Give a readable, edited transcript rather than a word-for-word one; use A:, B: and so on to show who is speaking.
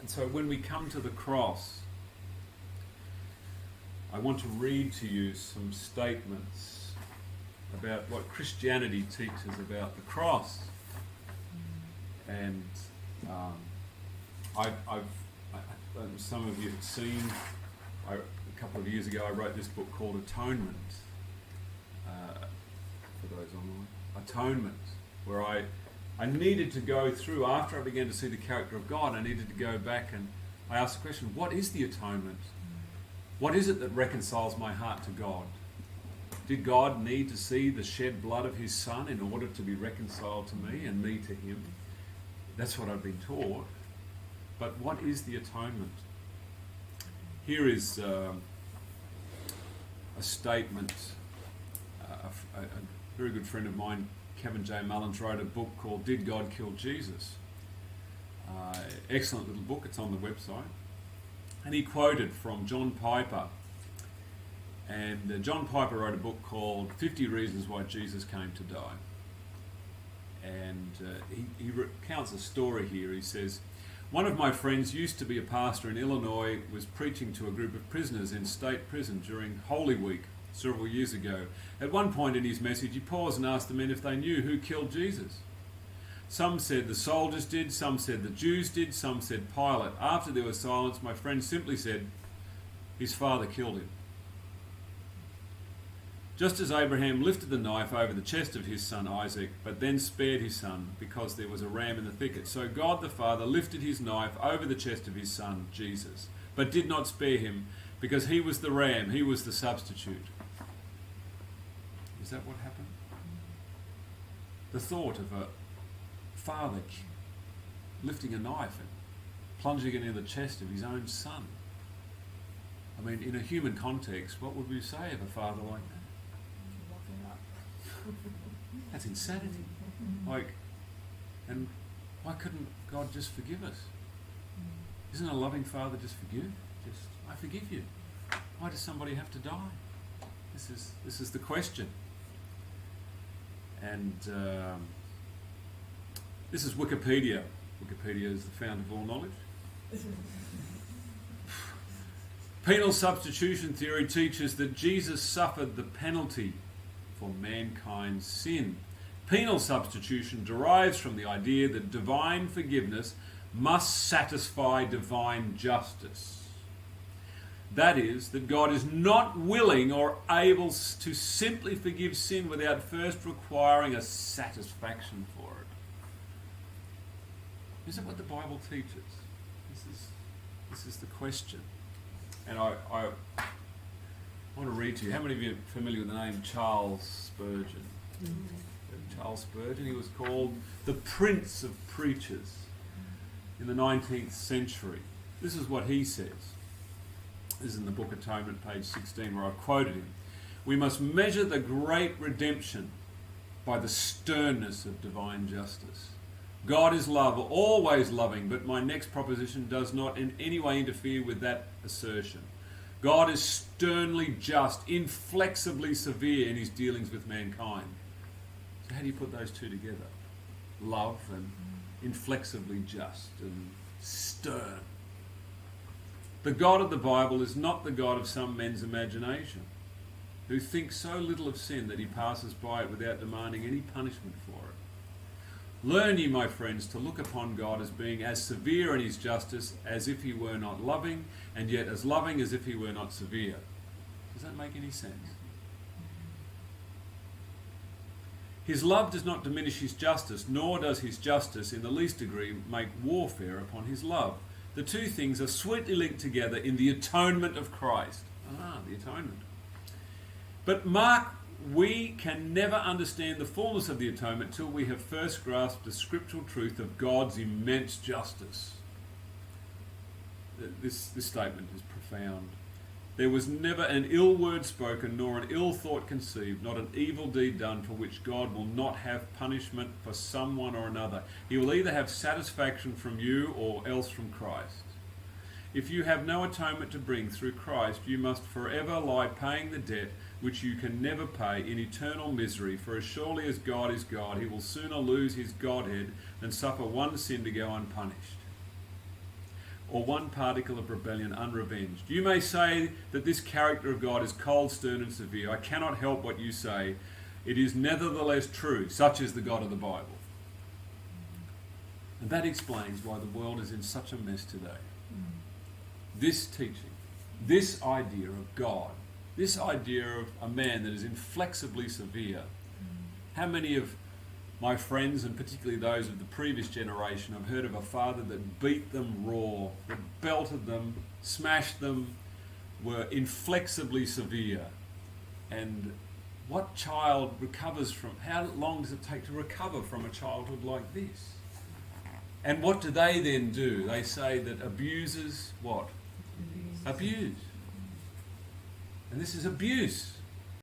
A: And so when we come to the cross, I want to read to you some statements about what Christianity teaches about the cross. And some of you have seen, a couple of years ago I wrote this book called Atonement, for those online. Atonement, where I needed to go through, after I began to see the character of God, I needed to go back and I asked the question, what is the atonement? What is it that reconciles my heart to God? Did God need to see the shed blood of his Son in order to be reconciled to me and me to him? That's what I've been taught. But what is the atonement? Here is a statement. A very good friend of mine, Kevin J. Mullins, wrote a book called Did God Kill Jesus? Excellent little book. It's on the website. And he quoted from John Piper. And John Piper wrote a book called 50 Reasons Why Jesus Came to Die. And he recounts a story here. He says, one of my friends used to be a pastor in Illinois, was preaching to a group of prisoners in state prison during Holy Week several years ago. At one point in his message, he paused and asked the men if they knew who killed Jesus. Some said the soldiers did, some said the Jews did, some said Pilate. After there was silence, my friend simply said, his father killed him. Just as Abraham lifted the knife over the chest of his son Isaac, but then spared his son because there was a ram in the thicket, so God the Father lifted his knife over the chest of his son Jesus, but did not spare him because he was the ram, he was the substitute. Is that what happened? The thought of a father lifting a knife and plunging it in the chest of his own son. I mean, in a human context, what would we say of a father like that? That's insanity. And why couldn't God just forgive us? Isn't a loving father just forgive? I forgive you. Why does somebody have to die? This is the question. And this is Wikipedia. Wikipedia is the fount of all knowledge. Penal substitution theory teaches that Jesus suffered the penalty for mankind's sin. Penal substitution derives from the idea that divine forgiveness must satisfy divine justice. That is, that God is not willing or able to simply forgive sin without first requiring a satisfaction for it. Is that what the Bible teaches? This is the question. And I want to read to you. How many of you are familiar with the name Charles Spurgeon? Charles Spurgeon, he was called the Prince of Preachers in the 19th century. This is what he says. This is in the book Atonement, page 16, where I quoted him. We must measure the great redemption by the sternness of divine justice. God is love, always loving, but my next proposition does not in any way interfere with that assertion. God is sternly just, inflexibly severe in his dealings with mankind. So how do you put those two together? Love and inflexibly just and stern. The God of the Bible is not the God of some men's imagination, who thinks so little of sin that he passes by it without demanding any punishment for it. Learn ye, my friends, to look upon God as being as severe in his justice as if he were not loving, and yet as loving as if he were not severe. Does that make any sense? His love does not diminish his justice, nor does his justice in the least degree make warfare upon his love. The two things are sweetly linked together in the atonement of Christ. The atonement. But mark, we can never understand the fullness of the atonement till we have first grasped the scriptural truth of God's immense justice. This statement is profound. There was never an ill word spoken, nor an ill thought conceived, not an evil deed done for which God will not have punishment for someone or another. He will either have satisfaction from you or else from Christ. If you have no atonement to bring through Christ, you must forever lie paying the debt which you can never pay in eternal misery, for as surely as God is God, he will sooner lose his Godhead than suffer one sin to go unpunished. or one particle of rebellion unrevenged. You may say that this character of God is cold, stern, and severe. I cannot help what you say. It is nevertheless true. Such is the God of the Bible. And that explains why the world is in such a mess today. This teaching, this idea of God, this idea of a man that is inflexibly severe. How many of my friends, and particularly those of the previous generation, have heard of a father that beat them raw, that belted them, smashed them, were inflexibly severe? And what child recovers from, how long does it take to recover from a childhood like this? And what do they then do? They say that abusers, what? Abuse. And this is abuse.